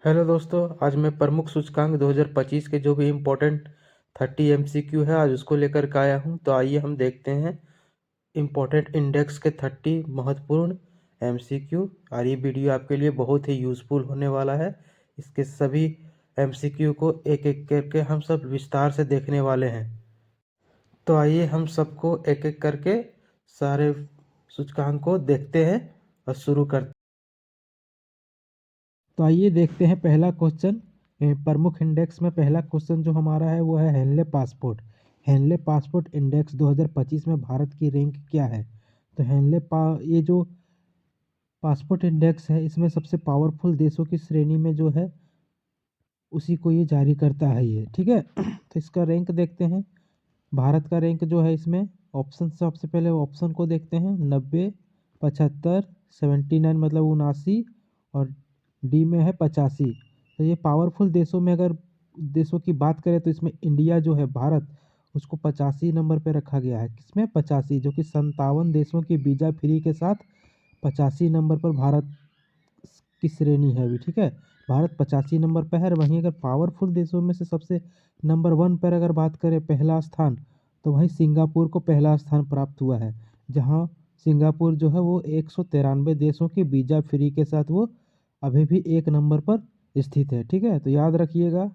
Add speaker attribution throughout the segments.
Speaker 1: Hello दोस्तों, आज मैं प्रमुख सूचकांक 2025 के जो भी इम्पोर्टेंट 30 एमसीक्यू है आज उसको लेकर के आया हूँ। तो आइए हम देखते हैं इम्पोर्टेंट इंडेक्स के 30 महत्वपूर्ण एमसीक्यू। और ये वीडियो आपके लिए बहुत ही यूज़फुल होने वाला है। इसके सभी एमसीक्यू को एक एक करके हम सब विस्तार से देखने वाले हैं। तो आइए हम सबको एक एक करके सारे सूचकांक को देखते हैं और शुरू करते हैं। तो आइए देखते हैं पहला क्वेश्चन। प्रमुख इंडेक्स में पहला क्वेश्चन जो हमारा है वो है Henley passport. Henley passport index 2025 में भारत की रैंक क्या है? तो ये जो पासपोर्ट इंडेक्स है इसमें सबसे पावरफुल देशों की श्रेणी में जो है उसी को ये जारी करता है ये, ठीक है। तो इसका रैंक देखते हैं। भारत का रैंक जो है इसमें ऑप्शन, सबसे पहले ऑप्शन को देखते हैं। 90, 75, 79 मतलब 79 और डी में है 85। तो ये पावरफुल देशों में अगर देशों की बात करें तो इसमें इंडिया जो है भारत उसको 85 नंबर पे रखा गया है। किसमें? 85, जो कि 57 देशों की वीज़ा फ्री के साथ 85 नंबर पर भारत की श्रेणी है अभी, ठीक है। भारत 85 नंबर पर है। वहीं अगर पावरफुल देशों में से सबसे नंबर 1 पर अगर बात करें पहला स्थान, तो वहीं सिंगापुर को पहला स्थान प्राप्त हुआ है। जहां सिंगापुर जो है वो 193 देशों की वीज़ा फ्री के साथ वो अभी भी 1 नंबर पर स्थित है, ठीक है। तो याद रखिएगा,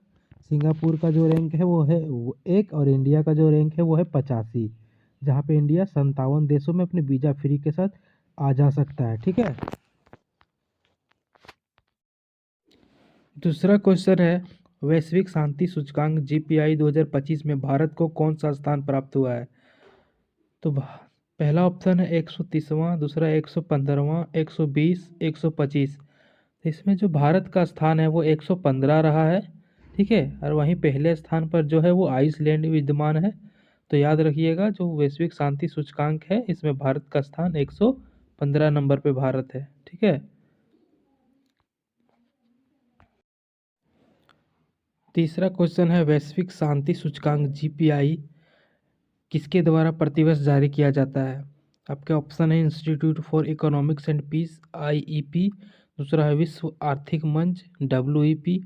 Speaker 1: सिंगापुर का जो रैंक है वो है 1 और इंडिया का जो रैंक है वो है 85, जहाँ पे इंडिया 57 देशों में अपने वीज़ा फ्री के साथ आ जा सकता है, ठीक है। दूसरा क्वेश्चन है वैश्विक शांति सूचकांक जीपीआई 2025 में भारत को कौन सा स्थान प्राप्त हुआ है? तो पहला ऑप्शन है 130वां, दूसरा 115वां, 120, 125। इसमें जो भारत का स्थान है वो 115 रहा है, ठीक है। और वहीं पहले स्थान पर जो है वो आइसलैंड विद्यमान है। तो याद रखिएगा, जो वैश्विक शांति सूचकांक है इसमें भारत का स्थान 115 नंबर पे भारत है, ठीक है। तीसरा क्वेश्चन है वैश्विक शांति सूचकांक जीपीआई किसके द्वारा प्रतिवर्ष जारी किया जाता है? आपके ऑप्शन है institute for economics and peace IEP, दूसरा है विश्व आर्थिक मंच डब्ल्यूईपी,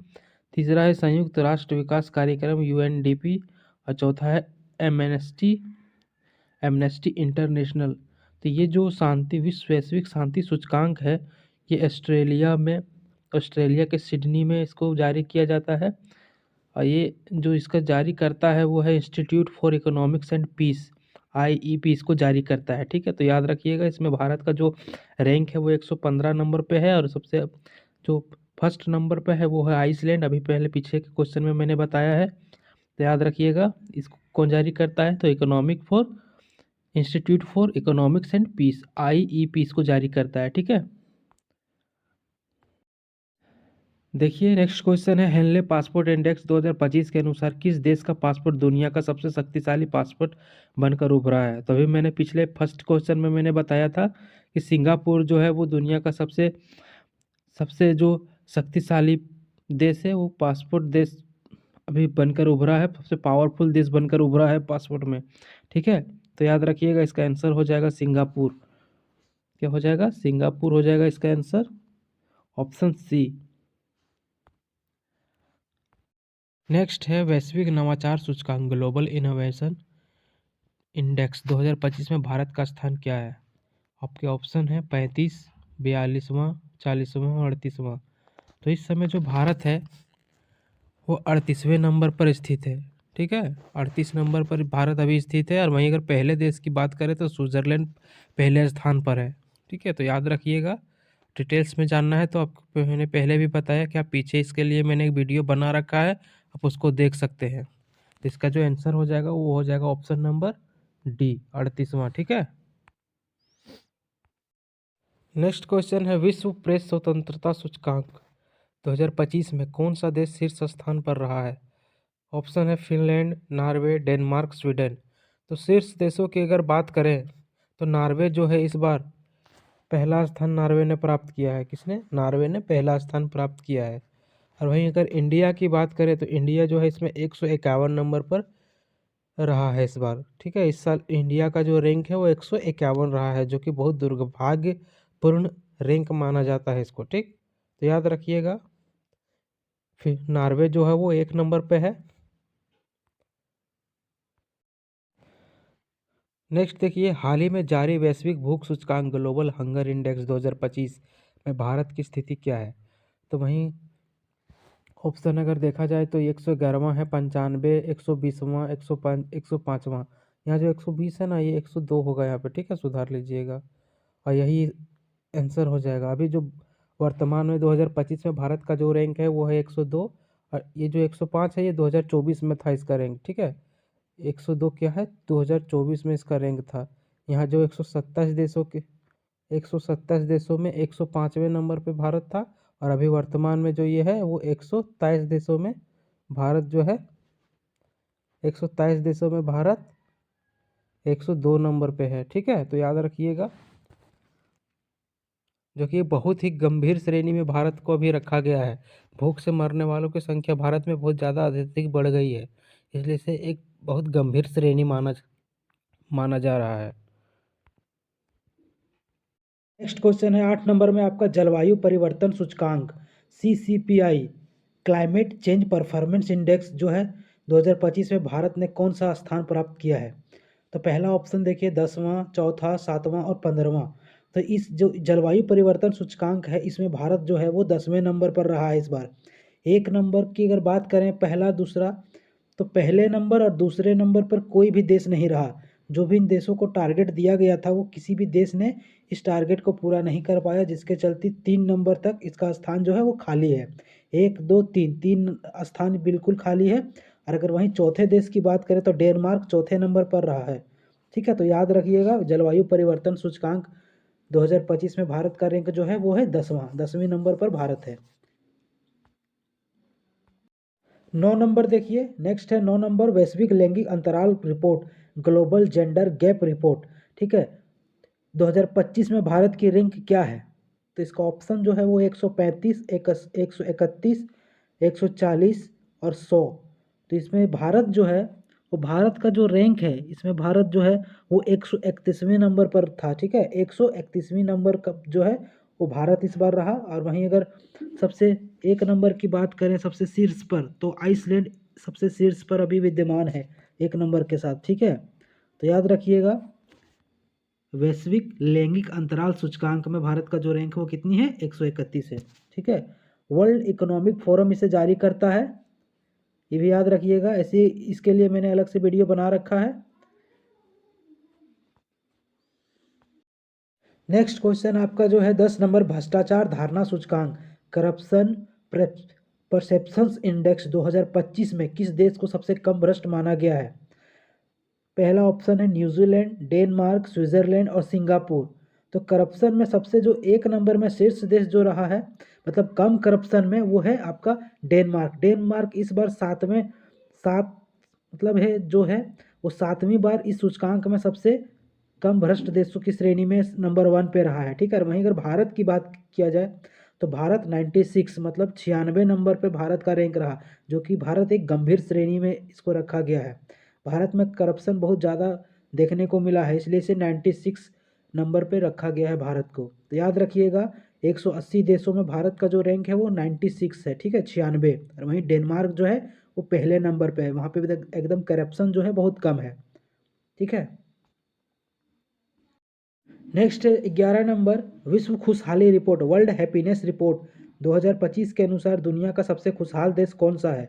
Speaker 1: तीसरा है संयुक्त राष्ट्र विकास कार्यक्रम यूएनडीपी और चौथा है एमनेस्टी एमनेस्टी इंटरनेशनल। तो ये जो शांति विश्व वैश्विक शांति सूचकांक है ये ऑस्ट्रेलिया के सिडनी में इसको जारी किया जाता है। और ये जो इसका जारी करता है वो है institute for economics and peace IEP, इसको जारी करता है, ठीक है। तो याद रखिएगा, इसमें भारत का जो रैंक है वो 115 नंबर पे है और सबसे जो फर्स्ट नंबर पे है वो है आइसलैंड। अभी पहले पीछे के क्वेश्चन में मैंने बताया है। तो याद रखिएगा, इसको कौन जारी करता है? तो institute for economics and peace IEP इसको जारी करता है, ठीक है। देखिए नेक्स्ट क्वेश्चन है हेनले पासपोर्ट इंडेक्स 2025 के अनुसार किस देश का पासपोर्ट दुनिया का सबसे शक्तिशाली पासपोर्ट बनकर उभरा है? तो अभी मैंने पिछले फर्स्ट क्वेश्चन में मैंने बताया था कि सिंगापुर जो है वो दुनिया का सबसे सबसे जो शक्तिशाली देश है, वो पासपोर्ट देश अभी बनकर उभरा है, सबसे पावरफुल देश बनकर उभरा है पासपोर्ट में, ठीक है। तो याद रखिएगा, इसका आंसर हो जाएगा सिंगापुर। क्या हो जाएगा? सिंगापुर हो जाएगा इसका आंसर, ऑप्शन सी। नेक्स्ट है वैश्विक नवाचार सूचकांक ग्लोबल इनोवेशन इंडेक्स 2025 में भारत का स्थान क्या है? आपके ऑप्शन है 35, 42वां, 40वां, 38वां। तो इस समय जो भारत है वो 38वें नंबर पर स्थित है, ठीक है। 38 नंबर पर भारत अभी स्थित है। और वहीं अगर पहले देश की बात करें तो स्विट्ज़रलैंड पहले स्थान पर है, ठीक है। तो याद रखिएगा, डिटेल्स में जानना है तो आपको मैंने पहले भी बताया कि आप पीछे इसके लिए मैंने एक वीडियो बना रखा है, आप उसको देख सकते हैं। तो इसका जो आंसर हो जाएगा वो हो जाएगा ऑप्शन नंबर डी, 38वां, ठीक है। नेक्स्ट क्वेश्चन है विश्व प्रेस स्वतंत्रता सूचकांक 2025 में कौन सा देश शीर्ष स्थान पर रहा है? ऑप्शन है फिनलैंड, नॉर्वे, डेनमार्क, स्वीडन। तो शीर्ष देशों की अगर बात करें तो नॉर्वे जो है इस बार पहला स्थान नॉर्वे ने प्राप्त किया है। किसने? नॉर्वे ने पहला स्थान प्राप्त किया है। और वहीं अगर इंडिया की बात करें तो इंडिया जो है इसमें 151 नंबर पर रहा है इस बार, ठीक है। इस साल इंडिया का जो रैंक है वो 151 रहा है, जो कि बहुत दुर्भाग्यपूर्ण रैंक माना जाता है इसको, ठीक। तो याद रखिएगा, फिर नॉर्वे जो है वो 1 नंबर पे है। नेक्स्ट देखिए, हाल ही में जारी वैश्विक भूख सूचकांक ग्लोबल हंगर इंडेक्स 2025 में भारत की स्थिति क्या है? तो वहीं ऑप्शन अगर देखा जाए तो 111वां है, 95, 120वां, 105, 105वां। यहाँ जो 120 है ना, ये 102 होगा यहाँ पे, ठीक है, सुधार लीजिएगा। और यही आंसर हो जाएगा। अभी जो वर्तमान में 2025 में भारत का जो रैंक है वो है 102, और ये जो 105 है ये 2024 में था इसका रैंक, ठीक है। 102 क्या है, 2024 में इसका रैंक था। यहाँ जो 127 देशों में 105वें नंबर पे भारत था, और अभी वर्तमान में जो ये है वो 127 देशों में भारत जो है, 127 देशों में भारत 102 नंबर पे है, ठीक है। तो याद रखिएगा, जो कि बहुत ही गंभीर श्रेणी में भारत को अभी रखा गया है। भूख से मरने वालों की संख्या भारत में बहुत ज़्यादा अधिक बढ़ गई है, इसलिए इसे एक बहुत गंभीर श्रेणी माना जा रहा है। नेक्स्ट क्वेश्चन है 8 नंबर में आपका, जलवायु परिवर्तन सूचकांक CCPI climate change performance index जो है 2025 में भारत ने कौन सा स्थान प्राप्त किया है? तो पहला ऑप्शन देखिए 10वां, चौथा, 7वां और 15वां। तो इस जो जलवायु परिवर्तन सूचकांक है इसमें भारत जो है वो 10वें नंबर पर रहा है इस बार। 1 नंबर की अगर बात करें, पहला दूसरा, तो पहले नंबर और दूसरे नंबर पर कोई भी देश नहीं रहा। जो भी इन देशों को टारगेट दिया गया था वो किसी भी देश ने इस टारगेट को पूरा नहीं कर पाया, जिसके चलते 3 नंबर तक इसका स्थान जो है वो खाली है। 1, 2, 3, 3 स्थान बिल्कुल खाली है। और अगर वहीं चौथे देश की बात करें तो डेनमार्क चौथे नंबर पर रहा है, ठीक है। तो याद रखिएगा, जलवायु परिवर्तन सूचकांक 2025 में भारत का रैंक जो है वो है 10वें नंबर पर भारत है। 9 नंबर देखिए, नेक्स्ट है 9 नंबर, वैश्विक लैंगिक अंतराल report global gender gap report, ठीक है। 2025 में भारत की रैंक क्या है? तो इसका ऑप्शन जो है वो 135, 131, 140 और 100। तो इसमें भारत जो है, वो भारत का जो रैंक है इसमें भारत जो है वो 131वें नंबर पर था, ठीक है। 131वीं नंबर का जो है वो भारत इस बार रहा। और वहीं अगर सबसे 1 नंबर की बात करें सबसे शीर्ष पर, तो आइसलैंड सबसे शीर्ष पर अभी विद्यमान है 1 नंबर के साथ, ठीक है। तो याद रखिएगा, वैश्विक लैंगिक अंतराल सूचकांक में भारत का जो रैंक है वो कितनी है, 131 है, ठीक है। वर्ल्ड इकोनॉमिक फोरम इसे जारी करता है, ये भी याद रखिएगा। ऐसे इसके लिए मैंने अलग से वीडियो बना रखा है। नेक्स्ट क्वेश्चन आपका जो है 10 नंबर, भ्रष्टाचार धारणा सूचकांक करप्शन परसेप्शंस इंडेक्स 2025 में किस देश को सबसे कम भ्रष्ट माना गया है? पहला ऑप्शन है न्यूजीलैंड, डेनमार्क, स्विट्जरलैंड और सिंगापुर। तो करप्शन में सबसे जो 1 नंबर में शीर्ष देश जो रहा है, मतलब कम करप्शन में, वो है आपका डेनमार्क। डेनमार्क इस बार 7 मतलब है जो है वो 7वीं बार इस सूचकांक में सबसे कम भ्रष्ट देशों की श्रेणी में नंबर 1 पे रहा है, ठीक है। वहीं अगर भारत की बात किया जाए तो भारत 96 मतलब 96 नंबर पे भारत का रैंक रहा, जो कि भारत एक गंभीर श्रेणी में इसको रखा गया है। भारत में करप्शन बहुत ज़्यादा देखने को मिला है, इसलिए इसे 96 नंबर पे रखा गया है भारत को। तो याद रखिएगा, 180 देशों में भारत का जो रैंक है वो 96 है, ठीक है, 96। और वहीं डेनमार्क जो है वो पहले नंबर पे है, वहाँ पे भी एकदम करप्शन जो है बहुत कम है, ठीक है। नेक्स्ट 11 नंबर, विश्व खुशहाली रिपोर्ट वर्ल्ड हैप्पीनेस रिपोर्ट 2025 के अनुसार दुनिया का सबसे खुशहाल देश कौन सा है?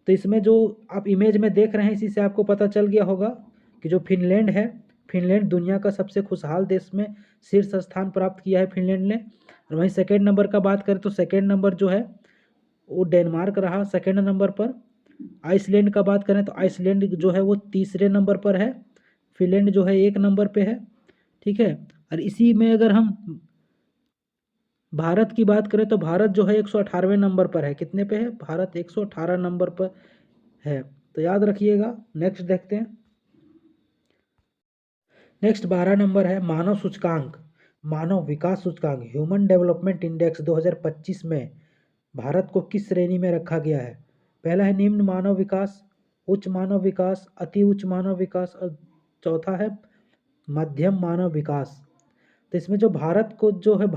Speaker 1: तो इसमें जो आप इमेज में देख रहे हैं इसी से आपको पता चल गया होगा कि जो फिनलैंड है, फिनलैंड दुनिया का सबसे खुशहाल देश में शीर्ष स्थान प्राप्त किया है फिनलैंड ने। और वहीं सेकेंड नंबर का बात करें तो सेकेंड नंबर जो है वो डेनमार्क रहा सेकेंड नंबर पर। आइसलैंड का बात करें तो आइसलैंड जो है वो तीसरे नंबर पर है। फिनलैंड जो है 1 नंबर पे है, ठीक है। और इसी में अगर हम भारत की बात करें तो भारत जो है 118वें नंबर पर है। कितने पे है भारत? 118 नंबर पर है। तो याद रखिएगा। नेक्स्ट देखते हैं। नेक्स्ट 12 नंबर है मानव सूचकांक, मानव विकास सूचकांक ह्यूमन डेवलपमेंट इंडेक्स 2025 में भारत को किस श्रेणी में रखा गया है? पहला है निम्न मानव विकास, उच्च मानव विकास, अति उच्च मानव विकास और चौथा है मध्यम मानव विकास। तो इसमें जो भारत को जो है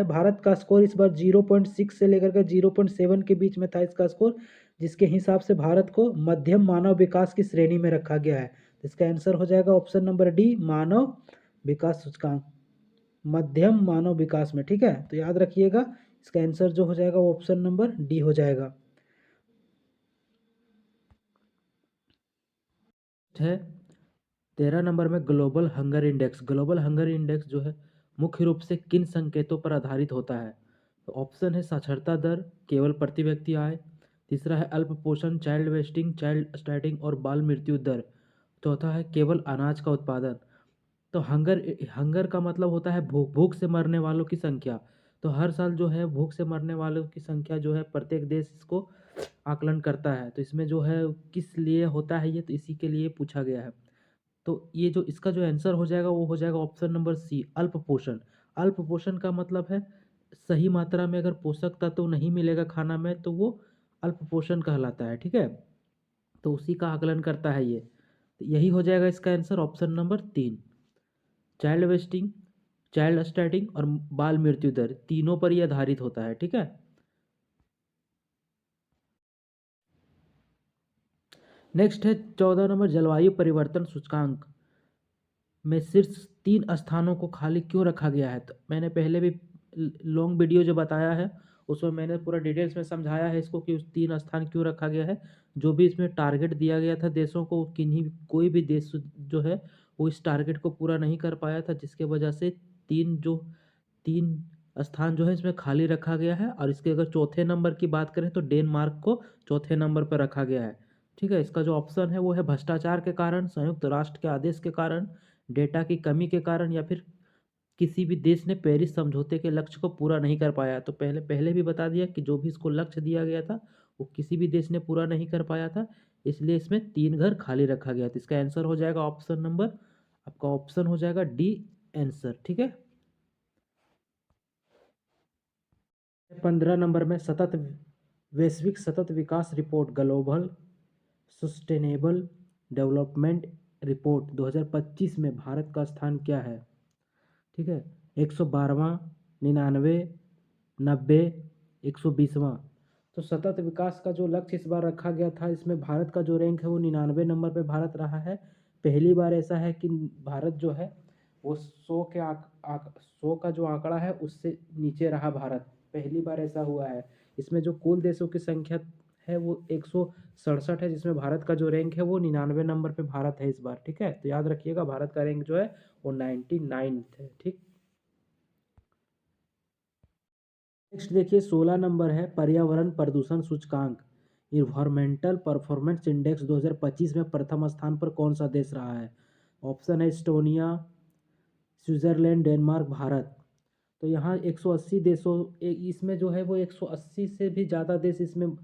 Speaker 1: भारत का स्कोर इस बार 0.6 से लेकर के 0.7 के बीच में था इसका स्कोर, जिसके हिसाब से भारत को मध्यम मानव विकास की श्रेणी में रखा गया है। तो इसका आंसर हो जाएगा ऑप्शन नंबर डी, मानव विकास सूचकांक, मध्यम मानव विकास में। ठीक है, तो याद रखिएगा इसका आंसर जो हो जाएगा वो ऑप्शन नंबर डी हो जाएगा। है 13 नंबर में global hunger index. Global hunger index जो है मुख्य रूप से किन संकेतों पर आधारित होता है? तो ऑप्शन है साक्षरता दर, केवल प्रति व्यक्ति आय, तीसरा है अल्प पोषण, चाइल्ड वेस्टिंग, चाइल्ड स्टार्टिंग और बाल मृत्यु दर, चौथा है केवल अनाज का उत्पादन। तो हंगर हंगर का मतलब होता है भूख, भूख से मरने वालों की संख्या। तो हर साल जो है भूख से मरने वालों की संख्या जो है प्रत्येक देश इसको आकलन करता है। तो इसमें जो है किस लिए होता है ये, तो इसी के लिए पूछा गया है। तो ये जो इसका जो आंसर हो जाएगा वो हो जाएगा ऑप्शन नंबर सी, अल्प पोषण। अल्प पोषण का मतलब है सही मात्रा में अगर पोषक तत्व नहीं मिलेगा खाना में तो वो अल्प पोषण कहलाता है। ठीक है, तो उसी का आकलन करता है ये। तो यही हो जाएगा इसका answer option number 3, child wasting, child starting और बाल मृत्यु दर, तीनों पर ये आधारित होता है। ठीक है, नेक्स्ट है 14 नंबर, जलवायु परिवर्तन सूचकांक में शीर्ष 3 स्थानों को खाली क्यों रखा गया है? तो मैंने पहले भी लॉन्ग वीडियो जो बताया है उसमें मैंने पूरा डिटेल्स में समझाया है इसको कि उस 3 स्थान क्यों रखा गया है। जो भी इसमें टारगेट दिया गया था देशों को, किन्हीं कोई भी देश जो है वो इस टारगेट को पूरा नहीं कर पाया था, जिसके वजह से तीन स्थान जो है इसमें खाली रखा गया है। और इसके अगर चौथे नंबर की बात करें तो डेनमार्क को चौथे नंबर पर रखा गया है। ठीक है, इसका जो ऑप्शन है वो है भ्रष्टाचार के कारण, संयुक्त राष्ट्र के आदेश के कारण, डेटा की कमी के कारण, या फिर किसी भी देश ने पेरिस समझौते के लक्ष्य को पूरा नहीं कर पाया। तो पहले पहले भी बता दिया कि जो भी इसको लक्ष्य दिया गया था वो किसी भी देश ने पूरा नहीं कर पाया था, इसलिए इसमें 3 घर खाली रखा गया। तो इसका आंसर हो जाएगा ऑप्शन नंबर, आपका ऑप्शन हो जाएगा डी आंसर। ठीक है, 15 नंबर में सतत वैश्विक सतत विकास रिपोर्ट, ग्लोबल सस्टेनेबल डेवलपमेंट रिपोर्ट 2025 में भारत का स्थान क्या है? ठीक है, 112वां, 99, 90, 120वां। तो सतत विकास का जो लक्ष्य इस बार रखा गया था इसमें भारत का जो रैंक है वो 99 नंबर पे भारत रहा है। पहली बार ऐसा है कि भारत जो है वो 100 का जो आंकड़ा है उससे नीचे रहा भारत, पहली बार ऐसा हुआ है। इसमें जो कुल देशों की संख्या है वो 167 है, जिसमें भारत का जो रैंक है वो 99 नंबर पे भारत है इस बार। ठीक है, तो याद रखिएगा भारत का रैंक जो है वो 99 है। ठीक, नेक्स्ट देखिए 16 नंबर है पर्यावरण प्रदूषण सूचकांक, इन्वायरमेंटल परफॉर्मेंस इंडेक्स 2025 में प्रथम स्थान पर कौन सा देश रहा है? ऑप्शन है एस्टोनिया, स्विट्जरलैंड, डेनमार्क, भारत। तो यहाँ 180 देशों इसमें जो है वो 180 से भी ज़्यादा देश इसमें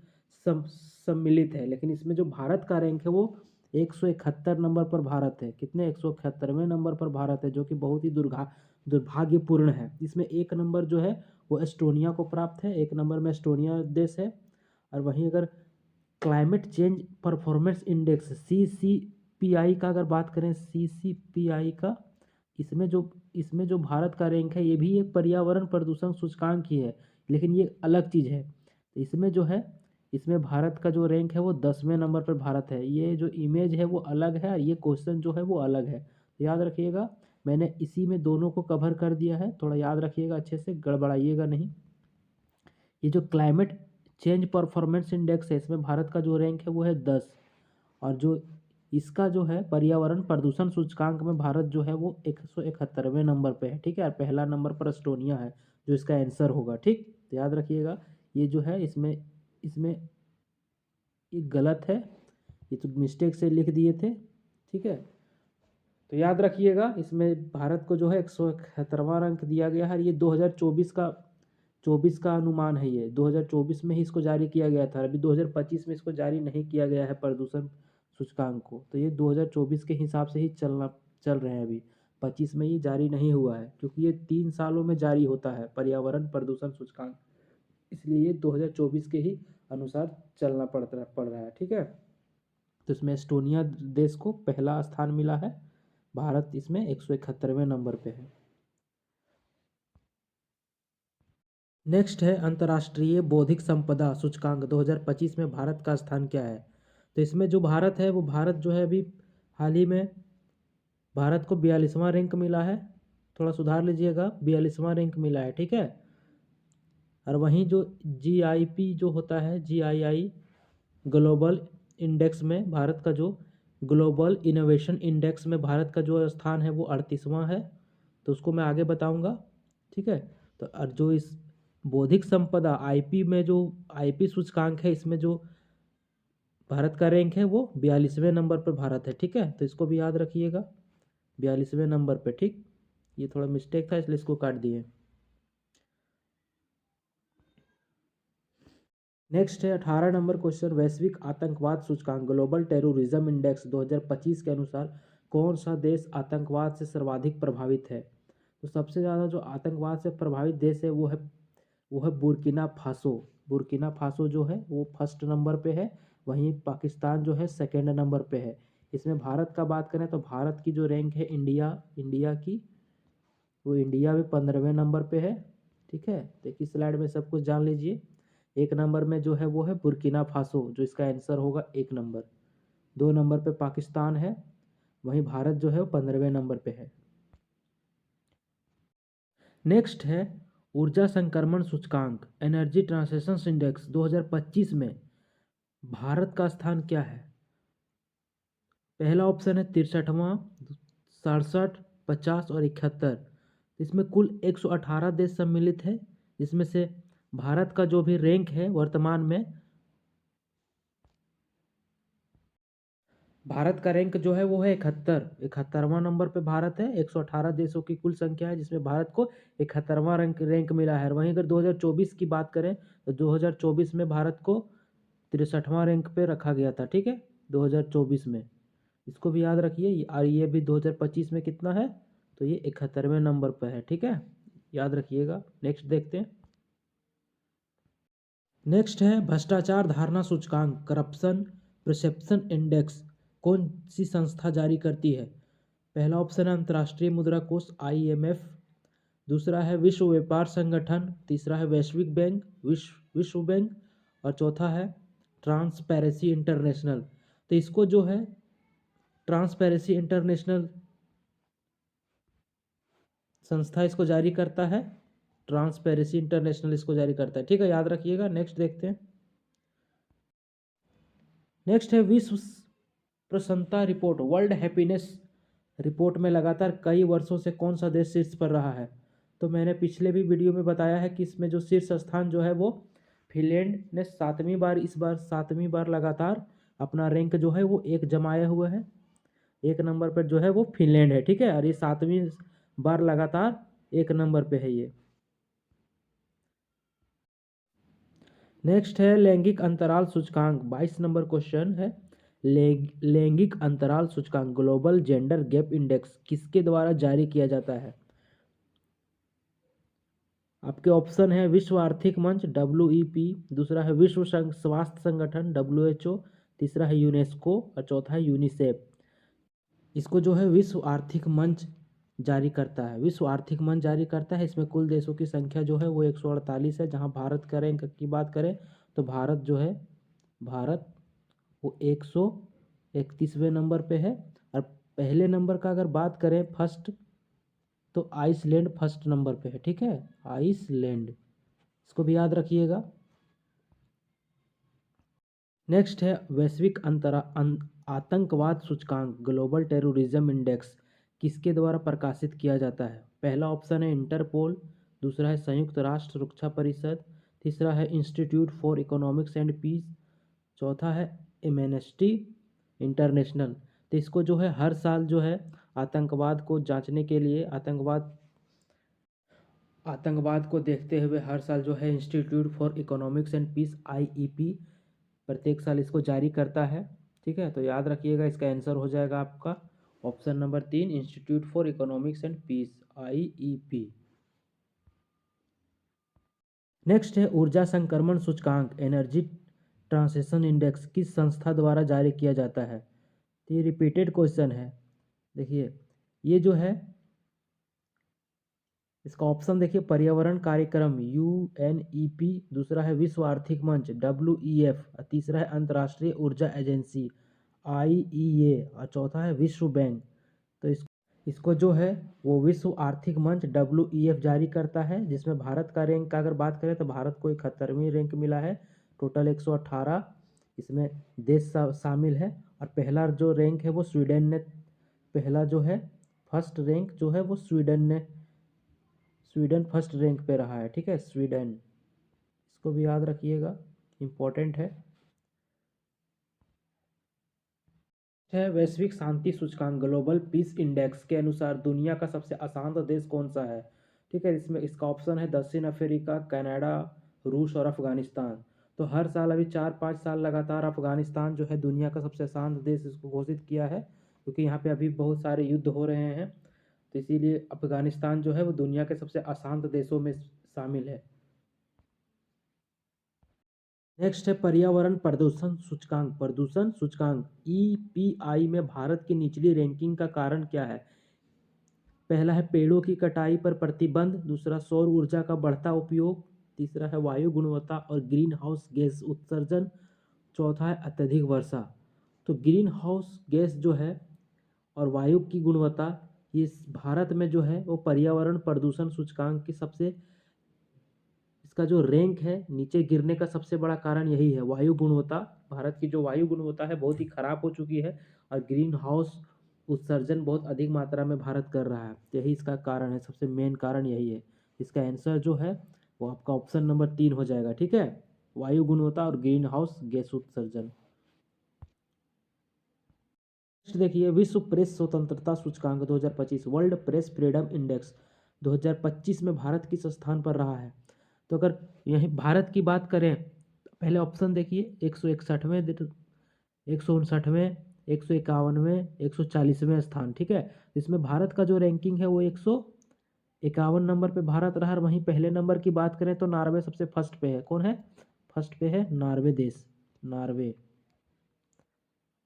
Speaker 1: सम्मिलित है, लेकिन इसमें जो भारत का रैंक है वो 171 नंबर पर भारत है। कितने? 171वें नंबर पर भारत है, जो कि बहुत ही दुर्भाग्यपूर्ण है। इसमें एक नंबर जो है वो एस्टोनिया को प्राप्त है, एक नंबर में एस्टोनिया देश है। और वहीं अगर climate change performance index CCPI का अगर बात करें, CCPI का, इसमें जो भारत का रैंक है ये भी एक पर्यावरण प्रदूषण सूचकांक ही है, लेकिन ये अलग चीज़ है। तो इसमें जो है इसमें भारत का जो रैंक है वो 10वें नंबर पर भारत है। ये जो इमेज है वो अलग है और ये क्वेश्चन जो है वो अलग है, तो याद रखिएगा मैंने इसी में दोनों को कवर कर दिया है, थोड़ा याद रखिएगा अच्छे से, गड़बड़ाइएगा नहीं। ये जो क्लाइमेट चेंज परफॉर्मेंस इंडेक्स है इसमें भारत का जो रैंक है वो है 10, और जो इसका जो है पर्यावरण प्रदूषण सूचकांक में भारत जो है वो 171वें नंबर पे है। ठीक है, और पहला नंबर पर एस्टोनिया है, जो इसका आंसर होगा। ठीक, तो याद रखिएगा ये जो है इसमें इसमें ये गलत है, ये तो मिस्टेक से लिख दिए थे। ठीक है, तो याद रखिएगा इसमें भारत को जो है 171वां रैंक दिया गया है। ये 2024 का अनुमान है, ये 2024 में ही इसको जारी किया गया था, अभी 2025 में इसको जारी नहीं किया गया है प्रदूषण सूचकांक को। तो ये 2024 के हिसाब से ही चल रहे हैं, अभी 25 में ये जारी नहीं हुआ है, क्योंकि ये 3 सालों में जारी होता है पर्यावरण प्रदूषण सूचकांक, इसलिए ये 2024 के ही अनुसार चलना पड़ रहा है। ठीक है, तो इसमें एस्टोनिया देश को पहला स्थान मिला है, भारत इसमें 171वें नंबर पे है। नेक्स्ट है अंतर्राष्ट्रीय बौद्धिक संपदा सूचकांक 2025 में भारत का स्थान क्या है। तो इसमें जो भारत है वो भारत जो है अभी हाल ही में भारत को 42वां रैंक मिला है। थोड़ा सुधार लीजिएगा, 42वां रैंक मिला है, ठीक है। और वहीं जो GIP जो होता है, GII ग्लोबल इंडेक्स में भारत का जो ग्लोबल इनोवेशन इंडेक्स में भारत का जो स्थान है वो 38वां है। तो उसको मैं आगे बताऊंगा, ठीक है। तो और जो इस बौद्धिक संपदा IP में जो IP सूचकांक है, इसमें जो भारत का रैंक है वो 42वें नंबर पर भारत है, ठीक है। तो इसको भी याद रखिएगा, 42वें नंबर पे, ठीक। ये थोड़ा मिस्टेक था इसलिए इसको काट दिए। नेक्स्ट है 18 नंबर क्वेश्चन, वैश्विक आतंकवाद सूचकांक ग्लोबल टेररिज्म इंडेक्स 2025 के अनुसार कौन सा देश आतंकवाद से सर्वाधिक प्रभावित है। तो सबसे ज़्यादा जो आतंकवाद से प्रभावित देश है वो है बुर्किना फासो। बुर्किना फासो जो है वो फर्स्ट नंबर पे है, वहीं पाकिस्तान जो है सेकेंड नंबर पे है। इसमें भारत का बात करें तो भारत की जो रैंक है इंडिया की, वो इंडिया भी 15वें नंबर पे है, ठीक है। तो इस स्लाइड में सब कुछ जान लीजिए। एक नंबर में जो है वो है बुर्किना फासो, जो इसका आंसर होगा एक नंबर। 2 नंबर पे पाकिस्तान है, वहीं भारत जो है वो 15वें नंबर पे है। नेक्स्ट है ऊर्जा संक्रमण सूचकांक एनर्जी ट्रांसिशन इंडेक्स 2025 में भारत का स्थान क्या है। पहला ऑप्शन है 63वां, 67, 50 और 71। इसमें कुल 118 देश सम्मिलित है, जिसमें से भारत का जो भी रैंक है वर्तमान में, भारत का रैंक जो है वो है 71वां नंबर पे भारत है। 118 देशों की कुल संख्या है, जिसमें भारत को 71वां रैंक मिला है। वहीं अगर 2024 की बात करें तो 2024 में भारत को 63वां रैंक पे रखा गया था, ठीक है, 2024 में। इसको भी याद रखिए। और ये भी 2025 में कितना है, तो ये 71वें नंबर पर है, ठीक है, याद रखिएगा। नेक्स्ट देखते हैं। नेक्स्ट है भ्रष्टाचार धारणा सूचकांक करप्शन परसेप्शन इंडेक्स कौन सी संस्था जारी करती है। पहला ऑप्शन है अंतर्राष्ट्रीय मुद्रा कोष IMF, दूसरा है विश्व व्यापार संगठन, तीसरा है वैश्विक बैंक विश्व बैंक, और चौथा है ट्रांसपेरेंसी इंटरनेशनल। तो इसको जो है ट्रांसपेरेंसी इंटरनेशनल संस्था इसको जारी करता है, ट्रांसपेरेंसी इंटरनेशनल इसको जारी करता है, ठीक है, याद रखिएगा। नेक्स्ट देखते हैं। नेक्स्ट है विश्व प्रसन्नता रिपोर्ट वर्ल्ड हैप्पीनेस रिपोर्ट में लगातार कई वर्षों से कौन सा देश शीर्ष पर रहा है। तो मैंने पिछले भी वीडियो में बताया है कि इसमें जो शीर्ष स्थान जो है वो फिनलैंड ने 7वीं बार, इस बार 7वीं बार लगातार अपना रैंक जो है वो एक जमाए हुए है। एक नंबर पर जो है वो फिनलैंड है, ठीक है, और ये 7वीं बार लगातार एक नंबर पे है ये। नेक्स्ट है लैंगिक अंतराल सूचकांक 22 नंबर क्वेश्चन है, लैंगिक अंतराल सूचकांक ग्लोबल जेंडर गैप इंडेक्स किसके द्वारा जारी किया जाता है। आपके ऑप्शन है विश्व आर्थिक मंच WEP, दूसरा है विश्व स्वास्थ्य संगठन WHO, तीसरा है यूनेस्को और चौथा है यूनिसेफ। इसको जो है विश्व आर्थिक मंच जारी करता है, विश्व आर्थिक मंच जारी करता है। इसमें कुल देशों की संख्या जो है वो 148 है। जहां भारत का रैंक की बात करें तो भारत जो है भारत वो 131वें नंबर पे है। और पहले नंबर का अगर बात करें फर्स्ट, तो आइसलैंड फर्स्ट नंबर पे है, ठीक है, आइसलैंड, इसको भी याद रखिएगा। नेक्स्ट है वैश्विक आतंकवाद सूचकांक ग्लोबल टेररिज्म इंडेक्स किसके द्वारा प्रकाशित किया जाता है। पहला ऑप्शन है इंटरपोल, दूसरा है संयुक्त राष्ट्र सुरक्षा परिषद, तीसरा है institute for economics and peace, चौथा है एमनेस्टी इंटरनेशनल। तो इसको जो है हर साल जो है आतंकवाद को जांचने के लिए, आतंकवाद को देखते हुए हर साल जो है institute for economics and peace IEP प्रत्येक साल इसको जारी करता है, ठीक है। तो याद रखिएगा, इसका आंसर हो जाएगा आपका option number 3 institute for economics and peace IEP। Next है ऊर्जा संक्रमण सूचकांक एनर्जी ट्रांसिशन इंडेक्स किस संस्था द्वारा जारी किया जाता है। तो ये रिपीटेड क्वेश्चन है, देखिए ये जो है इसका ऑप्शन देखिए, पर्यावरण कार्यक्रम UNEP, दूसरा है विश्व आर्थिक मंच WEF, और तीसरा है अंतर्राष्ट्रीय ऊर्जा एजेंसी IEA, और चौथा है विश्व बैंक। तो इसको जो है वो विश्व आर्थिक मंच WEF जारी करता है, जिसमें भारत का रैंक का अगर बात करें तो भारत को 71वीं रैंक मिला है। टोटल 118 इसमें देश शामिल है। और पहला जो रैंक है वो स्वीडन ने, पहला जो है फर्स्ट रैंक जो है वो स्वीडन फर्स्ट रैंक पे रहा है। ठीक है, स्वीडन, इसको भी याद रखिएगा, इम्पोर्टेंट है। वैश्विक शांति सूचकांक ग्लोबल पीस इंडेक्स के अनुसार दुनिया का सबसे अशांत देश कौन सा है? ठीक है, इसमें इसका ऑप्शन है दक्षिण अफ्रीका, कनाडा, रूस और अफगानिस्तान। तो हर साल अभी 4-5 साल लगातार अफगानिस्तान जो है दुनिया का सबसे अशांत देश इसको घोषित किया है, क्योंकि यहाँ पे अभी बहुत सारे युद्ध हो रहे हैं। तो इसीलिए अफगानिस्तान जो है वो दुनिया के सबसे अशांत देशों में शामिल है। नेक्स्ट है पर्यावरण प्रदूषण सूचकांक EPI में भारत की निचली रैंकिंग का कारण क्या है? पहला है पेड़ों की कटाई पर प्रतिबंध, दूसरा सौर ऊर्जा का बढ़ता उपयोग, तीसरा है वायु गुणवत्ता और ग्रीन हाउस गैस उत्सर्जन, चौथा है अत्यधिक वर्षा। तो ग्रीन हाउस गैस जो है और वायु की गुणवत्ता, ये भारत में जो है वो पर्यावरण प्रदूषण सूचकांक की सबसे, इसका जो रैंक है नीचे गिरने का सबसे बड़ा कारण यही है, वायु गुणवत्ता। भारत की जो वायु गुणवत्ता है बहुत ही खराब हो चुकी है, और ग्रीन हाउस उत्सर्जन बहुत अधिक मात्रा में भारत कर रहा है। यही इसका कारण है, सबसे मेन कारण यही है। इसका आंसर जो है वो आपका ऑप्शन नंबर 3 हो जाएगा। ठीक है, वायु गुणवत्ता और ग्रीन हाउस गैस उत्सर्जन। देखिए, विश्व प्रेस स्वतंत्रता सूचकांक 2025, वर्ल्ड प्रेस फ्रीडम इंडेक्स 2025 में भारत किस स्थान पर रहा है? तो अगर यहीं भारत की बात करें, पहले ऑप्शन देखिए, 161वें, 159वें, 151वें, 140वें स्थान। ठीक है, इसमें भारत का जो रैंकिंग है वो 151 नंबर पे भारत रहा। वहीं पहले नंबर की बात करें तो नॉर्वे सबसे फर्स्ट पे है। कौन है फर्स्ट पे? है नॉर्वे देश, नॉर्वे।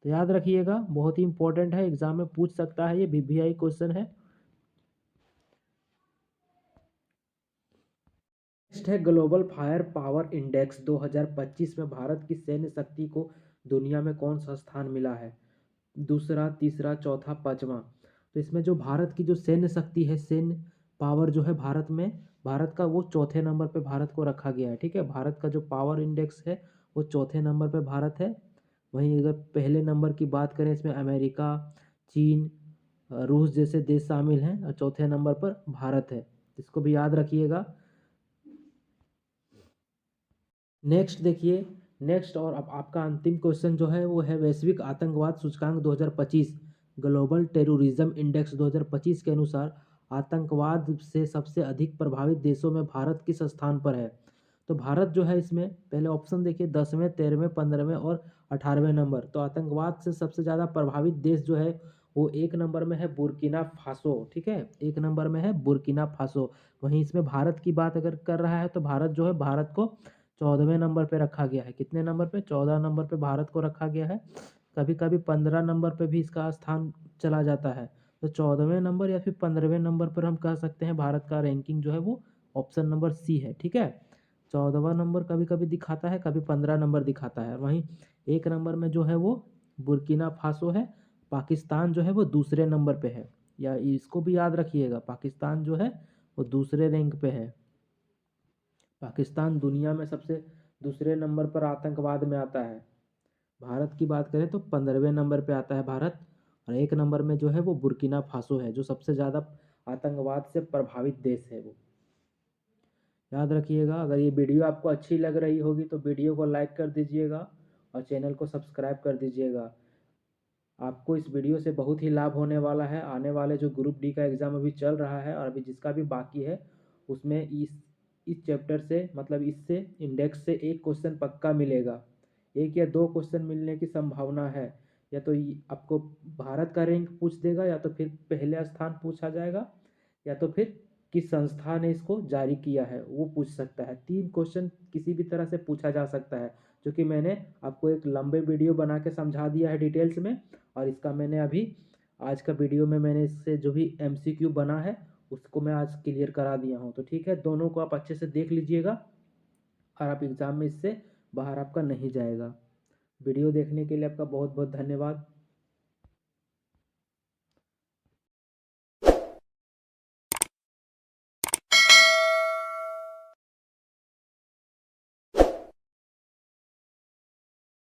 Speaker 1: तो याद रखिएगा, बहुत ही इंपॉर्टेंट है, एग्जाम में पूछ सकता है, ये VVI क्वेश्चन है। नेक्स्ट है ग्लोबल फायर पावर इंडेक्स 2025 में भारत की सैन्य शक्ति को दुनिया में कौन सा स्थान मिला है? दूसरा, तीसरा, चौथा, पांचवा। तो इसमें जो भारत की जो सैन्य शक्ति है, सैन्य पावर जो है भारत में, भारत का वो चौथे नंबर पे भारत को रखा गया है। ठीक है, भारत का जो पावर इंडेक्स है वो चौथे नंबर पे भारत है। वहीं अगर पहले नंबर की बात करें, इसमें अमेरिका, चीन, रूस जैसे देश शामिल हैं, और चौथे नंबर पर भारत है। इसको भी याद रखिएगा। नेक्स्ट देखिए, नेक्स्ट और अब आपका अंतिम क्वेश्चन जो है वो है वैश्विक आतंकवाद सूचकांक 2025, ग्लोबल टेररिज्म इंडेक्स 2025 के अनुसार आतंकवाद से सबसे अधिक प्रभावित देशों में भारत किस स्थान पर है? तो भारत जो है इसमें पहले ऑप्शन देखिए, 10वें, 13वें, 15वें और 18वें नंबर। तो आतंकवाद से सबसे ज़्यादा प्रभावित देश जो है वो एक नंबर में है बुर्किना फासो। ठीक है, एक नंबर में है बुर्किना फासो। वहीं इसमें भारत की बात अगर कर रहा है तो भारत जो है, भारत को 14वें नंबर पे रखा गया है। कितने नंबर पे? 14 नंबर पे भारत को रखा गया है। कभी कभी 15 नंबर पे भी इसका स्थान चला जाता है। तो 14वें नंबर या फिर 15वें नंबर पर हम कह सकते हैं भारत का रैंकिंग जो है वो ऑप्शन नंबर सी है। ठीक है, 14वां नंबर कभी कभी दिखाता है, कभी 15 नंबर दिखाता है। वहीं एक नंबर में जो है वो बुर्किना फासो है। पाकिस्तान जो है वो दूसरे नंबर पे है, या इसको भी याद रखिएगा, पाकिस्तान जो है वो दूसरे रैंक पे है। पाकिस्तान दुनिया में सबसे दूसरे नंबर पर आतंकवाद में आता है। भारत की बात करें तो 15वें नंबर पे आता है भारत, और एक नंबर में जो है वो बुर्किना फासो है, जो सबसे ज़्यादा आतंकवाद से प्रभावित देश है वो। याद रखिएगा। अगर ये वीडियो आपको अच्छी लग रही होगी तो वीडियो को लाइक कर दीजिएगा और चैनल को सब्सक्राइब कर दीजिएगा। आपको इस वीडियो से बहुत ही लाभ होने वाला है। आने वाले जो ग्रुप डी का एग्ज़ाम अभी चल रहा है और अभी जिसका भी बाकी है, उसमें इस चैप्टर से, मतलब इससे इंडेक्स से एक क्वेश्चन पक्का मिलेगा। एक या दो क्वेश्चन मिलने की संभावना है। या तो आपको भारत का रैंक पूछ देगा, या तो फिर पहले स्थान पूछा जाएगा, या तो फिर किस संस्था ने इसको जारी किया है वो पूछ सकता है। 3 क्वेश्चन किसी भी तरह से पूछा जा सकता है, जो कि मैंने आपको एक लंबे वीडियो बना के समझा दिया है डिटेल्स में। और इसका मैंने अभी आज का वीडियो में मैंने इससे जो भी MCQ बना है उसको मैं आज क्लियर करा दिया हूँ। तो ठीक है, दोनों को आप अच्छे से देख लीजिएगा और आप एग्ज़ाम में इससे बाहर आपका नहीं जाएगा। वीडियो देखने के लिए आपका बहुत बहुत धन्यवाद।